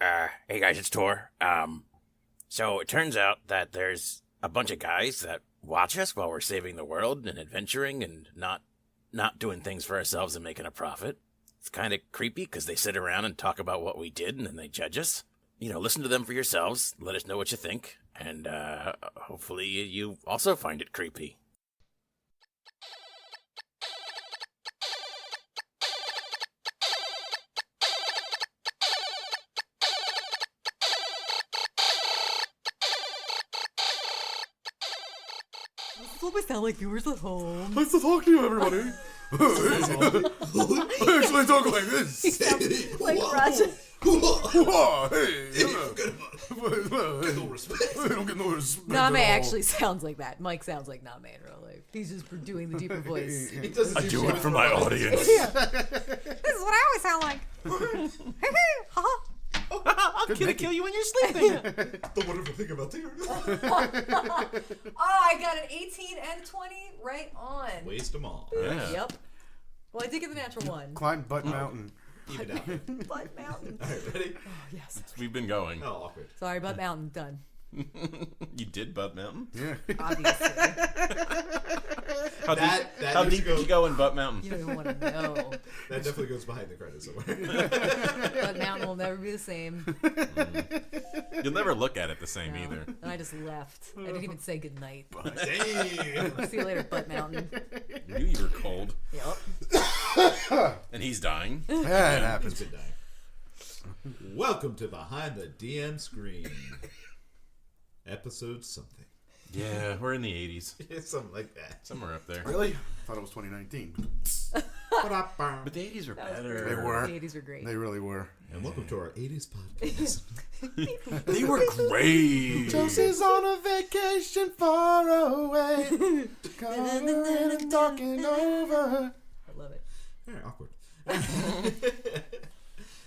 Hey guys, it's Tor. So it turns out that there's a bunch of guys that watch us while we're saving the world and adventuring and not doing things for ourselves and making a profit. It's kind of creepy because they sit around and talk about what we did and then they judge us. Listen to them for yourselves. Let us know what you think. And, hopefully you also find it creepy. This is what we sound like viewers at home. Nice to talk to you, everybody. I actually talk like this. He sounds like Roger. Hey, Get no respect. I don't get no respect. Name at all. actually sounds like that. Mike sounds like Name in real life. He's just doing the deeper voice. He doesn't I do it for my audience. Yeah. This is what I always sound like. I'm gonna kill you when you're sleeping. The wonderful thing about Tigger. Oh, I got an 18 and 20 right on. Waste them all. Yeah. Yep. Well, I did get the natural one. Climb Butt Mountain. Even out. Butt Mountain. All right, ready? Oh, yes. We've been going. Oh, awkward. Sorry, Butt Mountain. Done. You did Butt Mountain? Yeah. Obviously. How That deep did you go in Butt Mountain? You don't even want to know. That definitely goes behind the credits somewhere. Butt Mountain will never be the same. You'll never look at it the same No. either. And I just left. I didn't even say goodnight. Damn. See you later, Butt Mountain. You knew you were cold. Yep. And he's dying. That He's happens. been dying. Welcome to Behind the DM Screen. Episode something. Yeah, we're in the 80s. It's something like that. Somewhere up there. Really? Thought it was 2019. But the 80s were better. They were. The 80s were great. They really were. And welcome to our 80s podcast. They were great. Chelsea's on a vacation far away. Coming and talking over. I love it. Very awkward.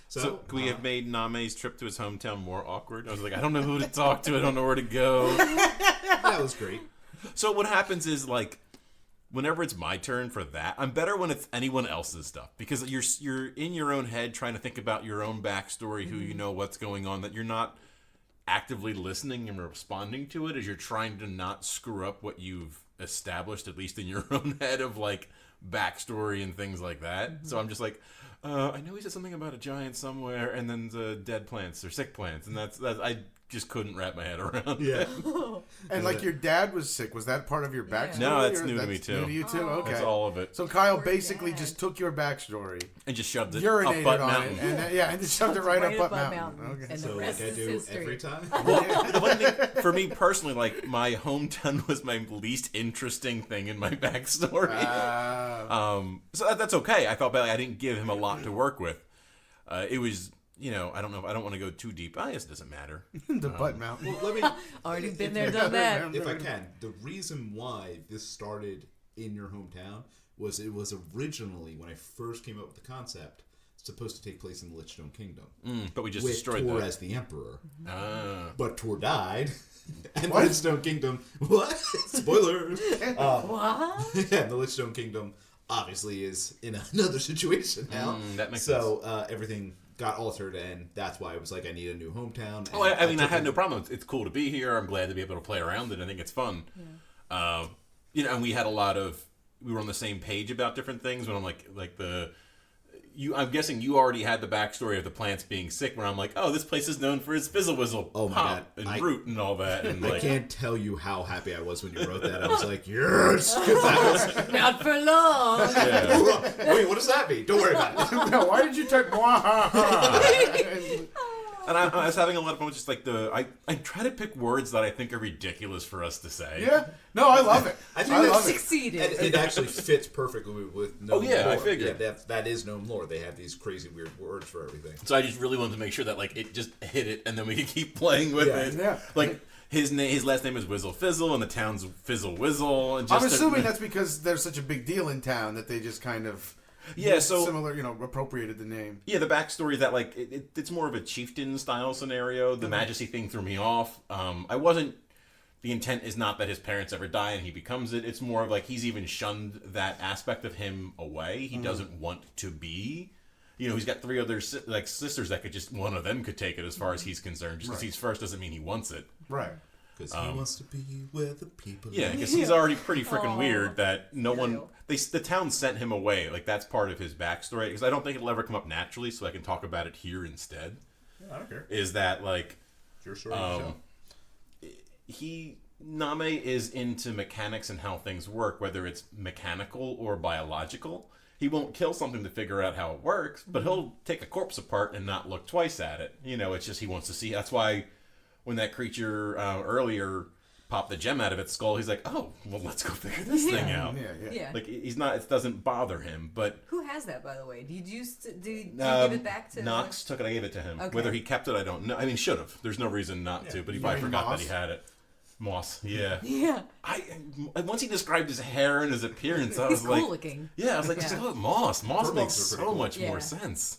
So, could we have made Name's trip to his hometown more awkward? I was like, I don't know who to talk to. I don't know where to go. That was great. So what happens is, like, whenever it's my turn for that, I'm better when it's anyone else's stuff. Because you're in your own head trying to think about your own backstory, who you know, what's going on, that you're not actively listening and responding to it as you're trying to not screw up what you've established, at least in your own head, of, like, backstory and things like that. So I'm just like, I know he said something about a giant somewhere, and then the dead plants or sick plants, and that's I just couldn't wrap my head around. Yeah. And like your dad was sick. Was that part of your backstory? No, that's or new to me, too. New to you too. Okay. That's all of it. So Kyle Poor basically dad. just took your backstory, And just shoved it urinated up Butt on Mountain. it, and just shoved it right up Butt Mountain. Mountain. Okay. And So the like rest I is do history. every time. The one thing, for me personally, like, my hometown was my least interesting thing in my backstory. So that's okay. I felt bad. I didn't give him a lot to work with. It was, I don't know. I don't want to go too deep. I guess it doesn't matter. The Butt Mountain. Well, let me. Already been there, done that. If I can, the reason why this started in your hometown was it was originally, when I first came up with the concept, supposed to take place in the Lichstone Kingdom. But we just with destroyed Tor that. as the emperor. Ah. But Tor died, and the Lichstone Kingdom. What? Spoilers. What? Yeah, the Lichstone Kingdom obviously is in another situation now. That makes so everything got altered, and that's why I was like, I need a new hometown. Oh, I mean, I took had it- no problem. It's cool to be here. I'm glad to be able to play around it. I think it's fun. Yeah. And we had we were on the same page about different things. When I'm like I'm guessing you already had the backstory of the plants being sick. Where I'm like, oh, this place is known for its fizzle whizzle, Oh my pop, God. and root and all that. And I like, can't tell you how happy I was when you wrote that. I was like, yes! 'Cause that was... Not for long. yeah. Wait, what does that mean? Don't worry about it. No, why did you take? And I was having a lot of fun with just like I try to pick words that I think are ridiculous for us to say. Yeah. No, I love it. I think I that's- love it. Succeeded. And it actually fits perfectly with gnome Oh, yeah, lore. I figured. Yeah, that is gnome lore. They have these crazy weird words for everything. So I just really wanted to make sure that like it just hit it, and then we could keep playing with Yeah. it. Yeah. Like his last name is Whizzle Fizzle, and the town's Fizzle Whizzle. And just I'm assuming that's because there's such a big deal in town that they just kind of so similar, appropriated the name. yeah, the backstory is that like it's more of a chieftain style scenario. The majesty thing threw me off. I wasn't. The intent is not that his parents ever die and he becomes it. It's more of like he's even shunned that aspect of him away. He doesn't want to be he's got 3 other sisters that one of them could take it as far as he's concerned. Just because he's first doesn't mean he wants it. Right. Because he wants to be where the people Yeah, are. because he's already pretty freaking weird that no one... the town sent him away. Like, that's part of his backstory. Because I don't think it'll ever come up naturally, so I can talk about it here instead. Yeah, I don't care. Is that, like... It's your story. Name is into mechanics and how things work, whether it's mechanical or biological. He won't kill something to figure out how it works, but he'll take a corpse apart and not look twice at it. It's just he wants to see. That's why when that creature earlier popped the gem out of its skull, he's like, oh, well, let's go figure this thing out. Yeah. Like, he's not, it doesn't bother him, but... Who has that, by the way? Did you give it back to... Knox took it, I gave it to him. Okay. Whether he kept it, I don't know. I mean, should have. There's no reason not to, but he probably forgot that he had it. Moss, yeah. Yeah. Once he described his hair and his appearance, I was He's like... cool looking. Yeah, I was like, just look, Moss. Moss makes are so pretty cool. much more sense.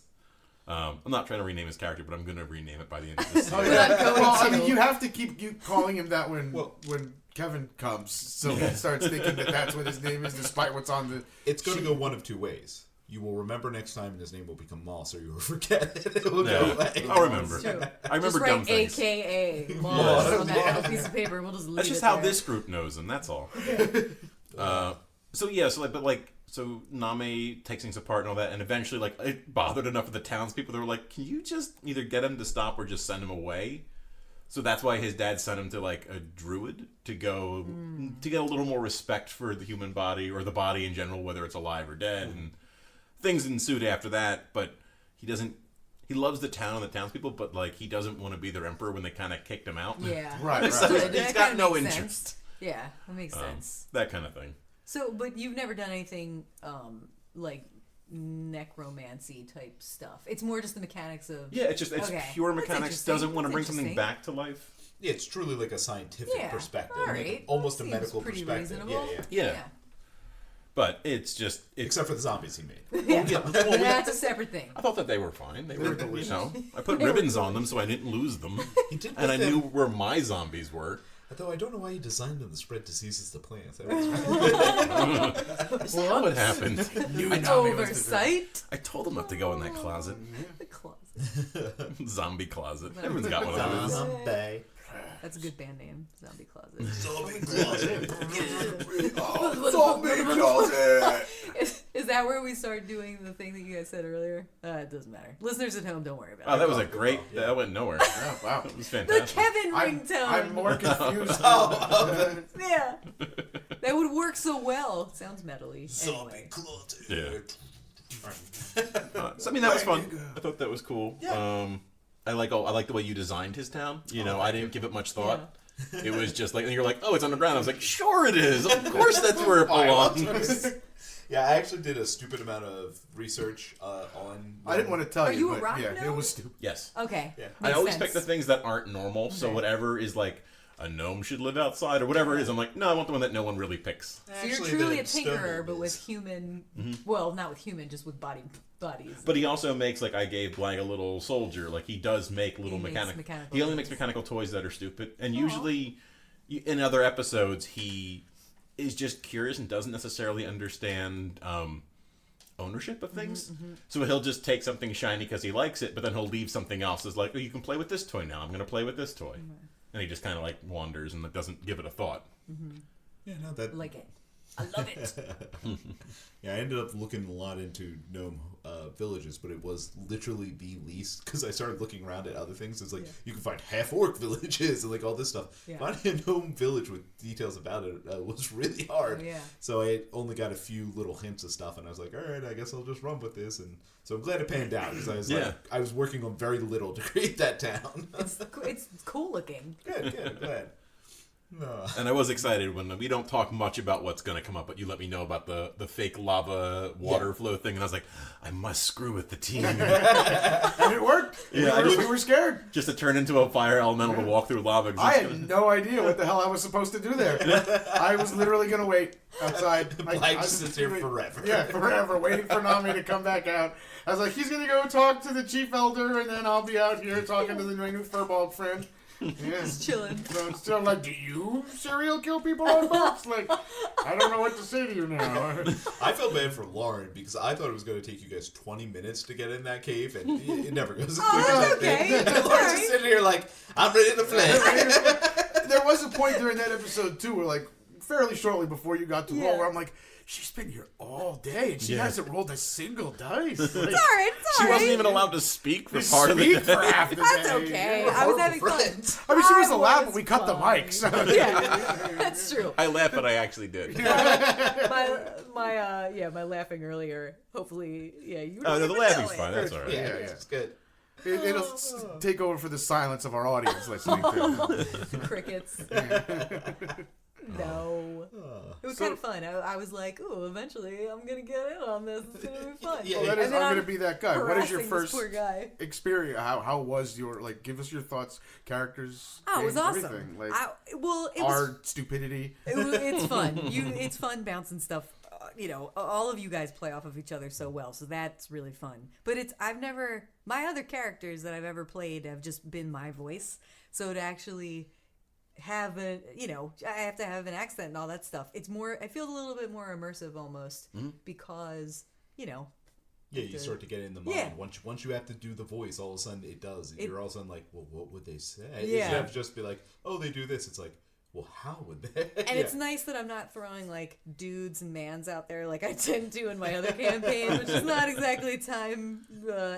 I'm not trying to rename his character, but I'm going to rename it by the end of this Oh, series. yeah. going Well, I to. mean, you have to keep calling him that when Kevin comes, so he starts thinking that that's what his name is, despite what's on the... It's going to go one of 2 ways. You will remember next time, and his name will become Moss, or you will forget it. It will go away. I'll remember. True. I remember Just dumb write things. AKA Moss on that little piece of paper. We'll just leave That's just it how there. this group knows him. That's all. So Name takes things apart and all that, and eventually, like, it bothered enough of the townspeople. They were like, "Can you just either get him to stop or just send him away?" So that's why his dad sent him to like a druid to go to get a little more respect for the human body or the body in general, whether it's alive or dead. And things ensued after that, but he doesn't. He loves the town and the townspeople, but like he doesn't want to be their emperor when they kind of kicked him out. Yeah. Right, So right. he's That got kinda no makes interest. sense. Yeah, that makes sense. That kind of thing. So, but you've never done anything like necromancy type stuff. It's more just the mechanics of... Yeah, it's Okay. pure That's mechanics. interesting. Doesn't want to That's bring something interesting. back to life. Yeah, it's truly like a scientific perspective. All like right. almost a Seems medical pretty perspective. reasonable. Yeah. But it's Except for the zombies he made. Yeah. That's a separate thing. I thought that they were fine. They were, delicious. I put ribbons on them so I didn't lose them, He did and I put them- knew where my zombies were. Although I don't know why he designed them to spread diseases to plants. That was Is that what happened? Oversight. I told them not to go in that closet, The closet. zombie closet. Everyone's got one of those. Zombie. That's a good band name. Zombie Closet. Zombie closet. Zombie closet! Is that where we start doing the thing that you guys said earlier? It doesn't matter. Listeners at home, don't worry about Oh, it. that was a great. That went nowhere. Oh, wow. It was The fantastic. Kevin I'm ringtone. more confused. Yeah. That would work so well. Sounds metally. Zombie Anyway. closet. Yeah. So, I mean, that was fun. I thought that was cool. I like the way you designed his town. I didn't give it much thought. It was just like, and you're like, oh, it's underground. I was like, sure it is. Of course that's where it belongs. Yeah, I actually did a stupid amount of research on. I didn't want to tell Are you a but rock yeah, it gnome? was stupid. Yes. Okay. Yeah. I Makes always sense. pick the things that aren't normal. So Okay. whatever is like a gnome should live outside or whatever it is, I'm like, no, I want the one that no one really picks. So you're Actually, truly the a stone tinkerer, but is- with human. Well, not with human, just with bodies. But he also makes, like, I gave Blag a little soldier. Like, he does make little He makes mechanical. mechanical He only makes things. mechanical toys that are stupid. And usually, in other episodes, he is just curious and doesn't necessarily understand ownership of things. So he'll just take something shiny because he likes it, but then he'll leave something else. It's like, oh, you can play with this toy now. I'm going to play with this toy. And he just kind of, like, wanders and doesn't give it a thought. Yeah, no, that. Like it. I love it. Yeah, I ended up looking a lot into gnome villages, but it was literally the least because I started looking around at other things. It's like you can find half orc villages and like all this stuff. Yeah. Finding a gnome village with details about it was really hard. Oh, yeah. So I only got a few little hints of stuff, and I was like, all right, I guess I'll just run with this. And so I'm glad it panned out because I was like, I was working on very little to create that town. It's cool looking. Good, I'm glad. No. And I was excited when we don't talk much about what's going to come up, but you let me know about the fake lava water flow thing, and I was like, I must screw with the team. And it worked. Yeah, we were scared. Just to turn into a fire elemental to walk through lava. 'cause I it's had gonna- no idea what the hell I was supposed to do there. I was literally going to wait outside. Blag just sits there forever. Yeah, forever, waiting for Nami to come back out. I was like, he's going to go talk to the chief elder, and then I'll be out here talking to my new furball friend. Yeah. Just chilling. So it's still like, do you serial kill people on boats? Like, I don't know what to say to you now. I felt bad for Lauren because I thought it was going to take you guys 20 minutes to get in that cave, and it never goes as quick as that okay. thing. And Lauren's just sitting here like, I'm ready to play. There was a point during that episode too where, like, fairly shortly before you got to roll, Yeah. where I'm like, she's been here all day and she Yeah. hasn't rolled a single dice. Like, It's alright. She wasn't even allowed to speak for part of the speak for day. half the That's day. okay. We're I was horrible having friends. fun. I mean, she was I allowed, but was we cut the fine. mics. Yeah, that's true. I laughed, but I actually did. My laughing earlier. Hopefully, yeah. You Oh, no, the don't even laughing's know fine. it. That's all right. Yeah, Yeah. it's good. It'll take over for the silence of our audience listening to it. Crickets. No. It was kind of fun. I was like, ooh, eventually I'm going to get in on this. It's going to be fun. Yeah. Well, that is, And then I'm going to be that guy. What is your harassing this first poor guy. experience? How was your, like, give us your thoughts, characters, Oh, it was games, awesome. everything. Like, It was our stupidity. it's fun. It's fun bouncing stuff. All of you guys play off of each other so well, so that's really fun. But my other characters that I've ever played have just been my voice. So to actually have I have to have an accent and all that stuff. It's more, I feel a little bit more immersive almost because, Yeah, you start to get in the mind. Yeah. Once you have to do the voice, all of a sudden it does. You're all of a sudden like, well, what would they say? Yeah. You have to just be like, oh, they do this. It's like, well, how would they? And it's nice that I'm not throwing like dudes and mans out there like I tend to in my other campaign, which is not exactly time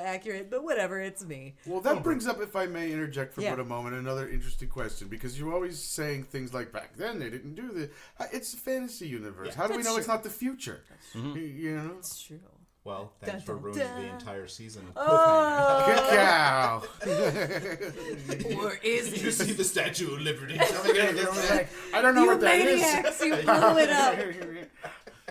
accurate, but whatever, it's me. Well, that brings up, if I may interject for Yeah. but a moment, another interesting question, because you're always saying things like, back then they didn't do this. It's a fantasy universe. Yeah. How do we That's know it's true. not the future? You know? It's true. Well, thanks Dun, for dun, ruining the dun. entire season of Oh. Good cow. Or is Did you it? see the Statue of Liberty coming out against that? I don't know You what that is. maniacs, you blew it up.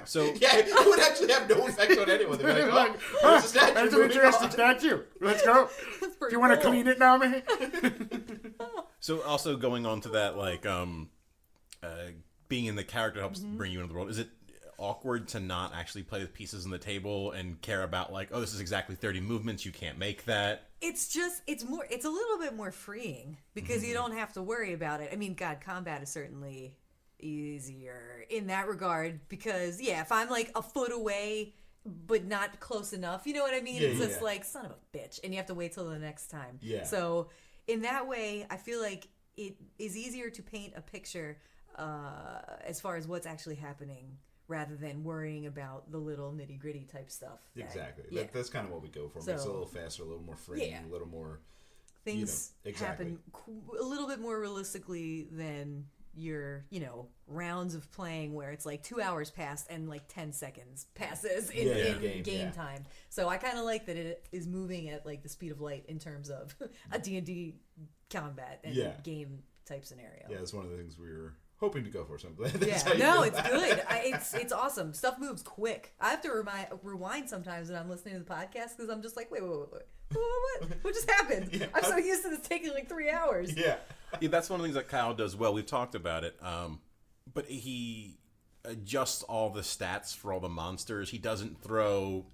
So Yeah, it would actually have no effect on anyone. They'd be like, oh, there's a statue. That's an moving interesting on. statue. Let's go. That's Do pretty you want to cool. clean it now, man? So also going on to that, like, being in the character helps Mm-hmm. bring you into the world. Is it awkward to not actually play with pieces on the table and care about, like, oh, this is exactly 30 movements, you can't make that? It's a little bit more freeing because you don't have to worry about it. I mean, God, combat is certainly easier in that regard because, yeah, if I'm like a foot away but not close enough, you know what I mean? Yeah, It's just yeah. like, son of a bitch, and you have to wait till the next time. Yeah. So in that way, I feel like it is easier to paint a picture as far as what's actually happening rather than worrying about the little nitty gritty type stuff. that- Exactly. Yeah. That's kind of what we go for. So- Makes it a little faster, a little more freeing, Yeah. a little more. Things exactly. happen a little bit more realistically than your rounds of playing where it's like 2 hours passed and like 10 seconds passes in, Yeah, in game, game yeah. time. So I kind of like that it is moving at like the speed of light in terms of a D&D combat and Yeah. game type scenario. Yeah, that's one of the things we were hoping to go for. Something. Yeah, no, it's good. It's awesome. Stuff moves quick. I have to rewind sometimes when I'm listening to the podcast because I'm just like, wait. What just happened? Yeah. I'm so used to this taking like 3 hours. Yeah. Yeah, that's one of the things that Kyle does well. We've talked about it, but he adjusts all the stats for all the monsters. He doesn't throw,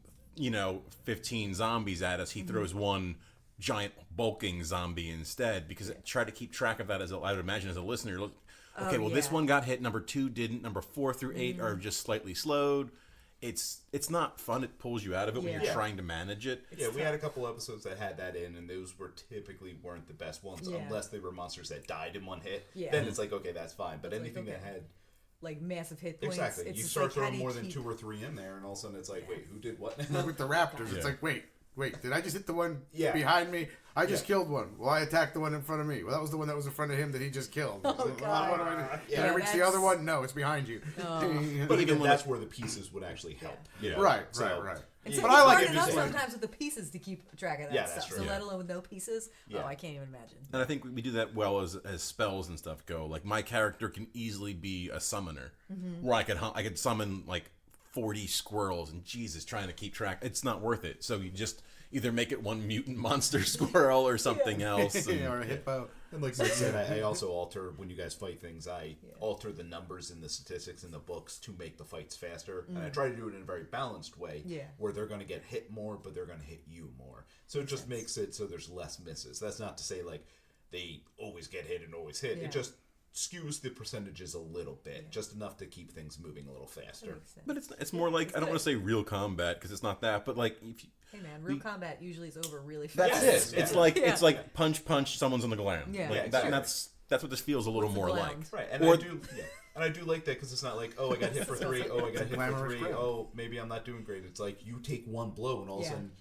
15 zombies at us. He throws one giant bulking zombie instead because try to keep track of that as I would imagine as a listener. Look, okay, this yeah. one got hit. Number 2 didn't. Number 4 through 8 are just slightly slowed. It's not fun. It pulls you out of it when Yeah. you're trying to manage it. Yeah, we had a couple episodes that had that in, and those were typically weren't the best ones Yeah. unless they were monsters that died in one hit. Yeah. Then it's like, okay, that's fine. But anything okay. that had Like massive hit points. exactly, It's you just start like, how throwing do you more than keep- 2 or 3 in there, and all of a sudden it's like, wait, who did what? With the raptors, Yeah. it's like, wait, did I just hit the one Yeah. behind me? I just Yeah. killed one. Well, I attacked the one in front of me. Well, that was the one that was in front of him that he just killed. Oh, What do God. I do? Yeah, Did I reach the that's- other one? No, it's behind you. But even when that's where the pieces would actually help. Yeah. Right. And But so I it's like hard it enough just like- sometimes with the pieces to keep track of that Yeah, that's stuff. true. So Yeah. let alone with no pieces, Yeah. I can't even imagine. And I think we do that well as spells and stuff go. Like my character can easily be a summoner, where I could summon like 40 squirrels, and Jesus, trying to keep track, it's not worth it. So you just either make it one mutant monster squirrel or something else. And, or a hippo. And like I said, I also alter, when you guys fight things, I alter the numbers in the statistics in the books to make the fights faster. And I try to do it in a very balanced way, Yeah. where they're going to get hit more, but they're going to hit you more. So it just makes it so there's less misses. That's not to say, like, they always get hit and always hit. Yeah. It just skews the percentages a little bit, just enough to keep things moving a little faster. But it's more like, I don't want to say real combat because it's not that, but like if you, Hey man, real combat usually is over really fast. that's Yes, it. yeah. It's like punch, someone's on the ground. Yeah. Like, Yeah, that, exactly. that's what this feels a little What's the more ground? like. Right, and Or- I do like that because it's not like, oh, I got hit for 3, oh, I got hit for glamorous 3, ground. oh, maybe I'm not doing great. It's like you take one blow and all of a Yeah. sudden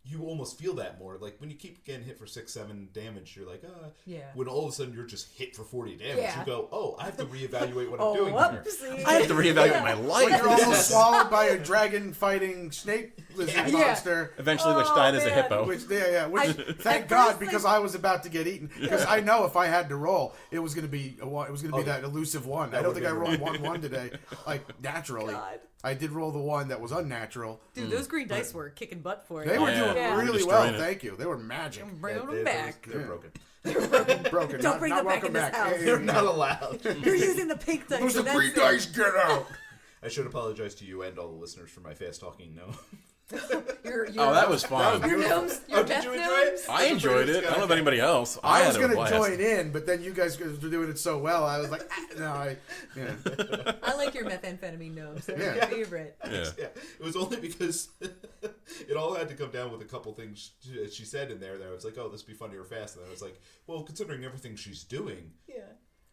you almost feel that more. Like when you keep getting hit for 6, 7 damage, you're like, Yeah. When all of a sudden you're just hit for 40 damage, Yeah. you go, oh, I have to reevaluate what Oh, I'm doing here. whoopsie. I have to reevaluate my When life. you're almost swallowed by a dragon fighting snake lizard Yeah. monster. Eventually, which Oh, died as a man. hippo. Which thank at God, first, because like- I was about to get eaten. Because I know if I had to roll, it was going to be that elusive one. I don't think I rolled 1-1 today, like naturally. God. I did roll the one that was unnatural. Dude, those green dice were kicking butt for you. They were Yeah. doing Yeah. really Destroying well, it. thank you. They were magic. Bringing them They're back. broken. Broken. Don't bring them back welcome in this back. house. They're not allowed. You're using the pink dice. Those are and that's green it. dice. Get out. I should apologize to you and all the listeners for my fast talking no. Your, Oh, that was fun. Your gnomes. Your Did Death you enjoy Gnomes? it? I enjoyed it. I don't know about anybody else. I was had a going to blast. join in, but then you guys were doing it so well. I was like, yeah. I like your methamphetamine gnomes. They're Yeah. my favorite. Yeah. Yeah, it was only because it all had to come down with a couple things she said in there that I was like, oh, this would be funny or fast. And I was like, well, considering everything she's doing, Yeah.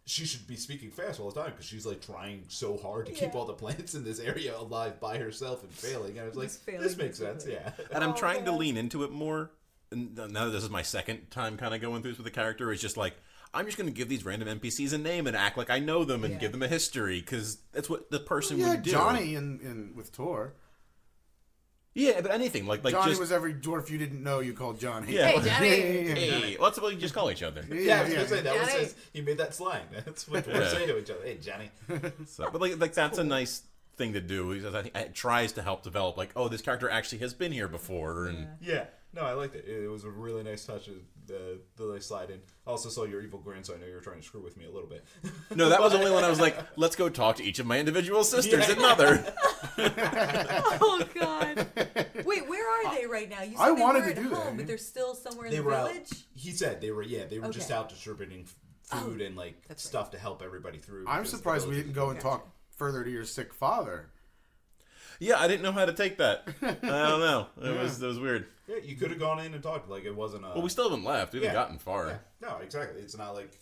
she should be speaking fast all the time because she's like trying so hard to keep Yeah. all the plants in this area alive by herself and failing. And I was like, Just failing this makes sense, miserably. yeah. And I'm Oh, trying to man. lean into it more. And now that this is my second time kind of going through this with the character, it's just like, I'm just going to give these random NPCs a name and act like I know them and Yeah. give them a history because that's what the person Yeah, would do. Johnny in with Tor. Yeah, but anything like Johnny just was every dwarf you didn't know you called Johnny. yeah. Hey, Johnny. Hey, lots of people just call each other. Yeah, I was gonna say that was Johnny. he made that slang. That's what we Yeah. say to each other. Hey, Johnny. So, but like that's a nice thing to do because I think it tries to help develop like, oh, this character actually has been here before and Yeah, no, I liked it. It was a really nice touch. The nice slide in. I also saw your evil grin, so I know you were trying to screw with me a little bit. no, that was only when I was like, let's go talk to each of my individual sisters and mother. Oh God. Wait, where are they right now? You said I they wanted were to at do that, home, yeah. but they're still somewhere in They the were out. village. He said they were just Okay. out distributing food and like That's right. stuff to help everybody through. I'm because the surprised we village didn't was- go and talk further to your sick father. Yeah, I didn't know how to take that. I don't know. It was weird. Yeah, you could have gone in and talked. Like it wasn't a. Well, we still haven't left. We haven't Yeah. gotten far. Yeah. No, exactly. It's not like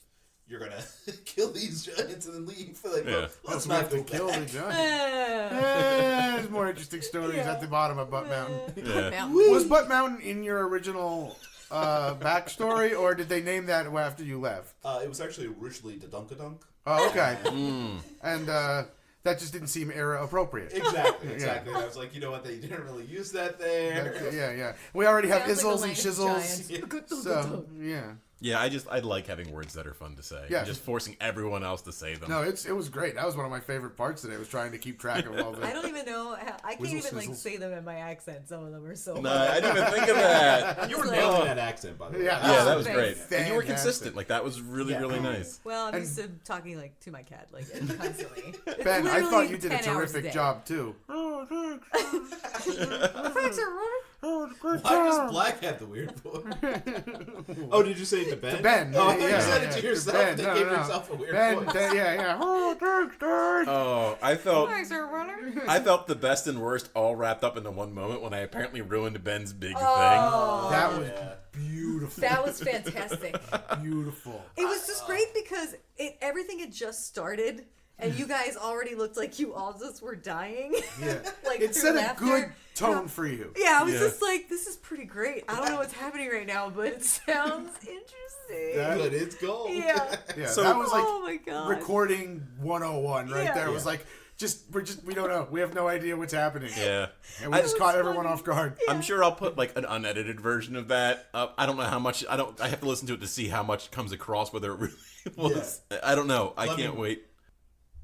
you're gonna kill these giants and then leave. Like, Yeah. well, let's We have not to go kill back. the giant. Eh. There's more interesting stories at the bottom of Butt Mountain. Yeah. Mountain. Was Butt Mountain in your original backstory, or did they name that after you left? It was actually originally the Dunkadunk. Oh, okay. And that just didn't seem era appropriate. Exactly. And I was like, you know what? They didn't really use that there. Yeah. We already have Sounds like Izzles a and language Shizzles. giant. So, yeah. Yeah, I like having words that are fun to say. Yeah. Just forcing everyone else to say them. No, it was great. That was one of my favorite parts today, was trying to keep track of all the... I don't even know how. I can't Whizzle even like sizzles. say them in my accent. Some of them are so. No, I didn't even think of that. You were Like- nailing that accent, by the way. Yeah. Yeah, that was thanks. great. And you were Fantastic. consistent. Like that was really, really nice. Well, I'm And- used to talking like to my cat, like constantly. It's Ben, I thought literally you did a 10 hours terrific day. job, too. Thanks, everyone. Good Why does job. Black have the weird voice? Oh, did you say it to Ben? To Ben. Oh, I thought you yeah, said yeah, it to to yourself. Ben. They No, gave no. yourself a weird Ben, voice. yeah. Oh, thanks, Dad. Oh, I felt Thanks, everyone. I felt the best and worst all wrapped up into one moment when I apparently ruined Ben's big Oh. That was Yeah. beautiful. That was fantastic. Beautiful. It was just great because everything had just started, and you guys already looked like you all just were dying. Yeah. Like It through set a laughter. good tone for you. Yeah, I was Yeah. just like, this is pretty great. I don't know what's happening right now, but it sounds interesting. Yeah. But it's gold. Yeah. Yeah, So- that was like Oh my god. recording 101 right Yeah. there. It was like, we don't know. We have no idea what's happening. Yeah. And we just was caught everyone funny. off guard. I'm sure I'll put like an unedited version of that up. I don't know how much I have to listen to it to see how much comes across, whether it really was. I don't know. I Let can't me- wait.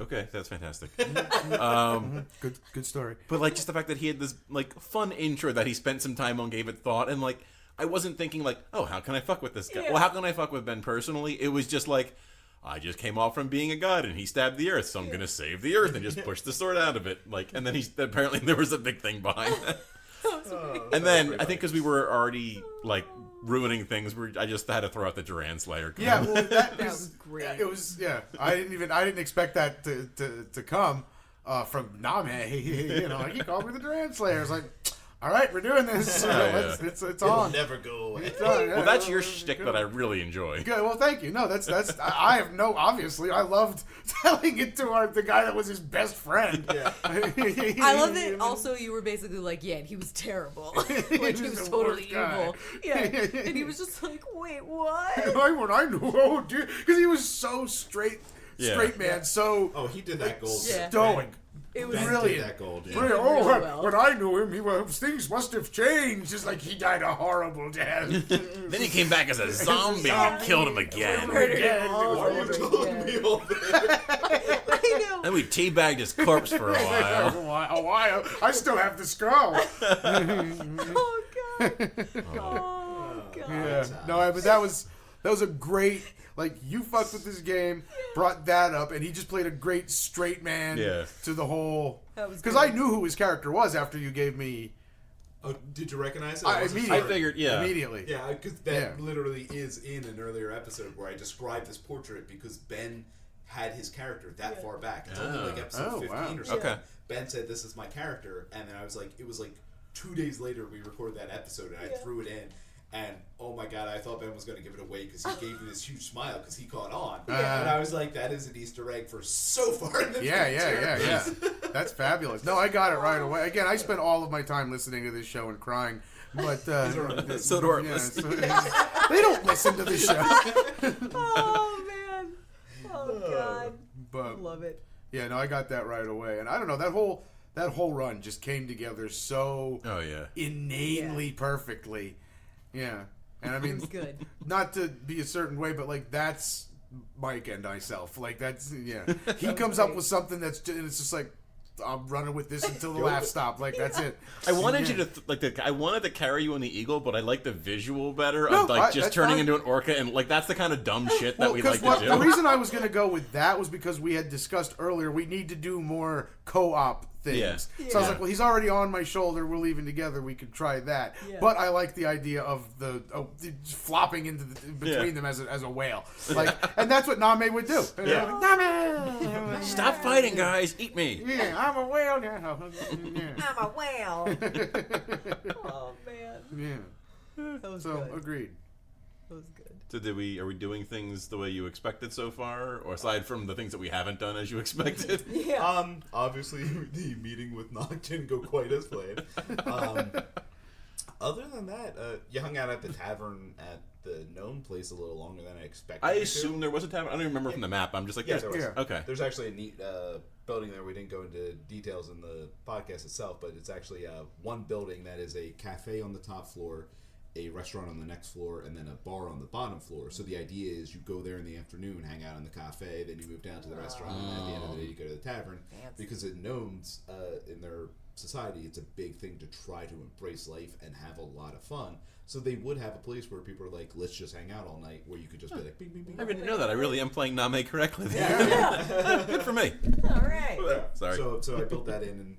Okay, that's fantastic. Good story. But like just the fact that he had this like fun intro that he spent some time on, gave it thought, and like I wasn't thinking like, oh, how can I fuck with this guy? Yeah. Well, how can I fuck with Ben personally? It was just like, I just came off from being a god and he stabbed the earth, so I'm gonna save the earth and just push the sword out of it. Like, and then apparently there was a big thing behind that. And then I think because we were already like ruining things. I just had to throw out the Duran Slayer. Yeah, well, that was great. It was, yeah. I didn't expect that to come from Name. You know, like, he called me the Duran Slayer. I was like, all right, we're doing this. It's It'll on. never go away. It's on. Yeah, Well, that's your shtick that I really enjoy. Good. Well, thank you. No, that's. I have no. Obviously, I loved telling it to the guy that was his best friend. Yeah. I love that. Also, you were basically like, yeah, and he was terrible. Like he was the totally worst guy. evil. Yeah, and he was just like, wait, what? I knew. Oh, dear, because he was so straight man. So Oh, he did that gold. Yeah. stoic. It was Ben Brilliant. did that gold. Yeah. Really, really when well. I knew him, things must have changed. It's like he died a horrible death. Then he came back as a zombie and killed him again. murdered Again. him all Why are you over telling again. me all this? I know. Then we teabagged his corpse for a while. A while. I still have the skull. Oh god. Oh god. Yeah. No, but that was a great. Like, you fucked with this game, brought that up, and he just played a great straight man to the whole. That was Because good. I knew who his character was after you gave me. Oh, did you recognize it? I wasn't immediately. I sure. figured, yeah. Immediately. Yeah, because that literally is in an earlier episode where I described this portrait because Ben had his character that far back. It's only like episode 15 wow. or so. Okay. Ben said, "This is my character," and then I was like, it was like 2 days later we recorded that episode, and I threw it in. And oh my god, I thought Ben was going to give it away because he gave me this huge smile because he caught on. And I was like, that is an Easter egg for so far in the future. Yeah. That's fabulous. No, I got it right away. Again, I spent all of my time listening to this show and crying. But So do our yeah, listeners. they don't listen to the show. Oh man. Oh god. But Love it. yeah, no, I got that right away. And I don't know, that whole run just came together so Oh, yeah. inanely perfectly. Yeah. And I It mean, was good. not to be a certain way, but like that's Mike and myself. Like that's he comes up with something that's and it's just like I'm running with this until the laugh stop. Like that's it. I wanted you to I wanted to carry you on the eagle, but I like the visual better No, of like just that's turning fine. into an orca, and like that's the kind of dumb shit that we like 'cause to the do. reason I was going to go with that was because we had discussed earlier we need to do more co-op things. Yeah. So I was like, well, he's already on my shoulder. We're leaving together. We could try that. Yeah. But I like the idea of the flopping into between them as a whale. Like, and that's what Name would do. Yeah. Name. Stop fighting, guys! Eat me! Yeah, I'm a whale now. Yeah. I'm a whale. Oh man. Yeah. That was So good. agreed. That was good. So are we doing things the way you expected so far, or aside from the things that we haven't done as you expected? Yeah. Obviously the meeting with Nock didn't go quite as planned. Other than that, you hung out at the tavern at the gnome place a little longer than I expected. I you to. assume there was a tavern. I don't even remember from the map. I'm just like, Yeah, there's- there was. Yeah. okay. There's actually a neat building there. We didn't go into details in the podcast itself, but it's actually one building that is a cafe on the top floor, a restaurant on the next floor, and then a bar on the bottom floor. So the idea is you go there in the afternoon, hang out in the cafe, then you move down to the restaurant, and at the end of the day you go to the tavern. Fancy. Because in gnomes, in their society, it's a big thing to try to embrace life and have a lot of fun. So they would have a place where people are like, let's just hang out all night, where you could just be like, bing, bing, bing. I didn't know that. I really am playing Name correctly. Yeah. Good for me. All right. Sorry. So I built that in, and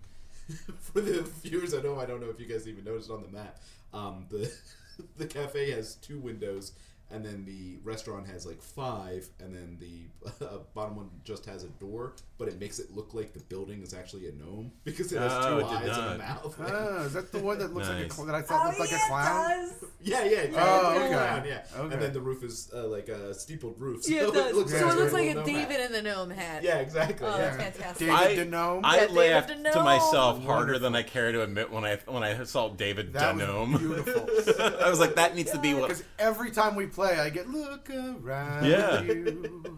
for the viewers, I don't know if you guys even noticed on the map, the cafe has 2 windows, and then the restaurant has like 5, and then the bottom one just has a door, but it makes it look like the building is actually a gnome because it has 2 Oh, it did eyes and a not. mouth. Ah, is that the one that looks like Nice. that I thought looked like a clown? It does. Yeah. Oh, it's like okay. a clown, yeah. Okay. And then the roof is like a steepled roof. Yeah, it does. looks so it looks like like a a little gnome David hat. and the gnome hat. Yeah, exactly. Oh, yeah. that's fantastic. David the gnome. I David laughed the to Gnome. myself harder Wonderful. than I care to admit when I saw David That the was Gnome. beautiful. I was like, that needs to be what. Because every time we play, I get look around Yeah. you.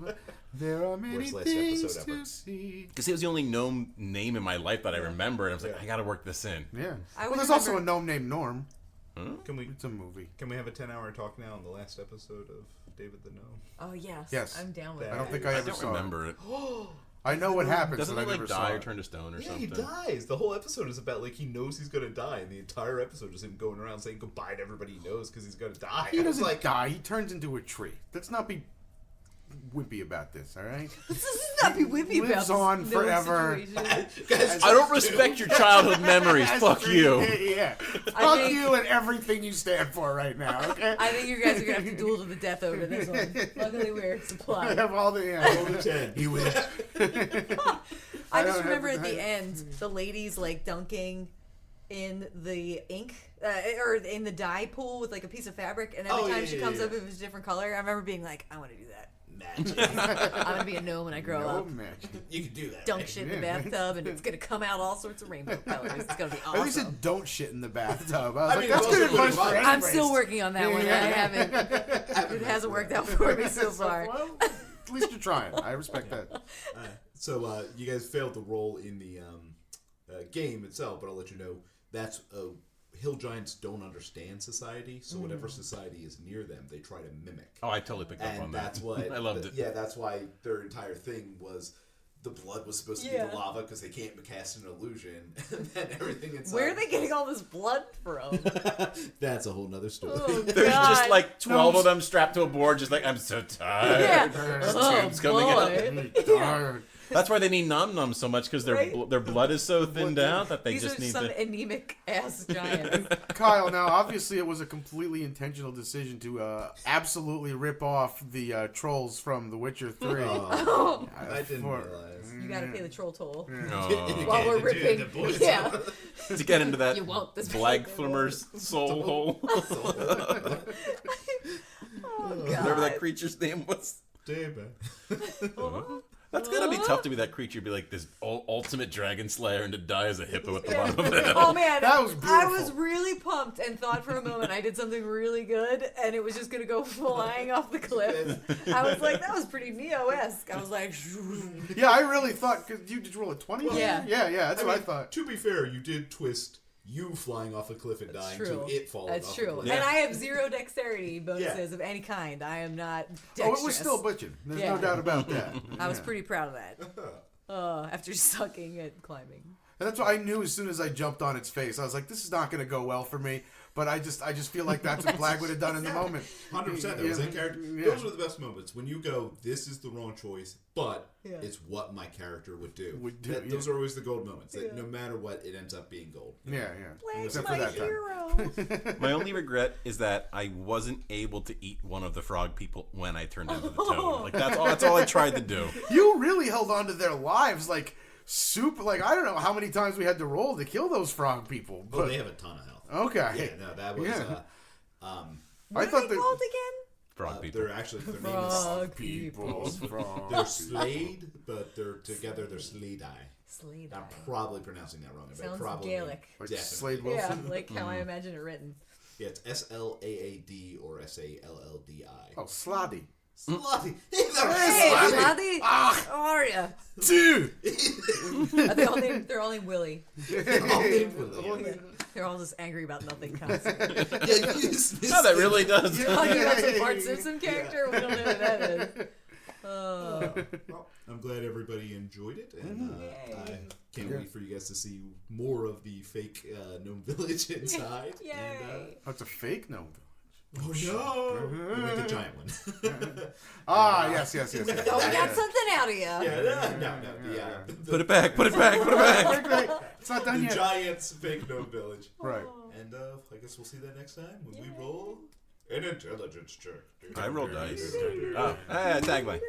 There are many Worst last things episode to ever. see. Because it was the only gnome name in my life that I remember, and I was like, I gotta work this in. Yeah. I Well, would there's also a remember- gnome named Norm. Can we It's a movie. have a 10-hour talk now on the last episode of David the Gnome? Oh yes. Yes. I'm down with I that. don't think I I ever don't saw remember it. it. I know what happens, Doesn't but he I like never die saw or it. turn to stone or Yeah, something? he dies. The whole episode is about like he knows he's gonna die, and the entire episode is him going around saying goodbye to everybody he knows because he's gonna die. He I was doesn't like, die. He turns into a tree. Let's not be wimpy about this. All right. Let's not be wimpy about Lives this on villain forever. situation. I don't respect your childhood memories. Fuck you. Yeah. Fuck you and everything you stand for right now. Okay. I think you guys are gonna have to duel to the death over this one. Luckily, we're I supplied. have all the Roll the 10. You win. I just don't remember have at the end, the ladies like dunking in the ink or in the dye pool with like a piece of fabric, and every time she comes up, it was a different color. I remember being like, I want to do that. Magic. I'm gonna be a gnome when I grow No up. magic. You can do that. Dunk right? shit in the bathtub, and it's gonna come out all sorts of rainbow colors. It's gonna be At least awesome. it don't shit in the bathtub. I was I like, mean, that's it's good also advice good for advice. I'm anyways. still working on that one. I haven't. Haven't It hasn't worked out for me so far. Well, at least you're trying. I respect that. So you guys failed to roll in the game itself, but I'll let you know that's hill giants don't understand society, so whatever society is near them, they try to mimic. Oh, I totally picked up on And that. that's what I loved it. Yeah, that's why their entire thing was the blood was supposed to be the lava because they can't cast an illusion, and then everything inside. Where are they getting all this blood from? That's a whole nother story. Oh, There's God. just like 12 of them strapped to a board, just like, I'm so tired. Yeah. This Oh, tube's coming out. boy. Darn. That's why they need Nom Nom so much, because Right? their blood is so thinned out that they These just are need some to. anemic ass giants. Kyle, now obviously it was a completely intentional decision to absolutely rip off the trolls from The Witcher 3. Oh, I didn't realize. you gotta pay the troll toll Oh. while we're ripping. Yeah. To get into that You won't. This Blagflimmer's soul hole. Oh, Whatever that God. creature's name was. Damn it. That's gotta be tough to be that creature, be like this ultimate dragon slayer, and to die as a hippo at the bottom of the hill. Oh man, That was I beautiful. was really pumped and thought for a moment I did something really good and it was just gonna go flying off the cliff. I was like, that was pretty Neo-esque. I was like, Yeah, I really thought, because you did roll a 20? Yeah. Yeah, that's what I mean, thought. To be fair, you did twist you flying off a cliff and dying true. to it falling That's off true. a cliff. Yeah. And I have 0 dexterity bonuses of any kind. I am not dexterous. Oh, it was still butching. There's Yeah. no doubt about that. I was pretty proud of that. After sucking at climbing. And that's what I knew as soon as I jumped on its face. I was like, this is not going to go well for me. But I just feel like that's what Blag would have done in the moment. 100%. That was that character. Yeah. Those are the best moments when you go, "This is the wrong choice, but Yeah. it's what my character would do." Yeah. Those are always the gold moments. That no matter what, it ends up being gold. Yeah. Blag's Except my for that time. hero. My only regret is that I wasn't able to eat one of the frog people when I turned into the toad. Like that's all I tried to do. You really held on to their lives like super. Like, I don't know how many times we had to roll to kill those frog people. Oh, But, they have a ton of health. okay. Yeah, no, that was. Yeah. What I thought are they called again? Frog people. They're actually their name is Frog people. they're Slade, but they're together. They're Slade. Slade. I'm probably pronouncing that wrong. but Sounds probably Gaelic. Like Definitely. Slade Yeah, Wilson. like how I imagine it written. Yeah, it's SLAAD or SALLDI. Oh, Slotty. Slotty. Hey, Slotty. Slotty! How are ya? Dude. They're all named Willie. They're all just angry about nothing constantly. No, that really does. Talking about some Bart Simpson character? We don't know who that is. Oh. Well, I'm glad everybody enjoyed it, and Yay. I can't wait for you guys to see more of the fake gnome village inside. Yay. And, That's a fake gnome village. oh no! We make the giant one. Yes. Oh, we got something out of you. Yeah. Put it back. Put it back. Put it back. Great. It's not done The yet. giant's fake gnome village. Right. And I guess we'll see that next time when we roll an intelligence check. I rolled dice. Oh, tag me.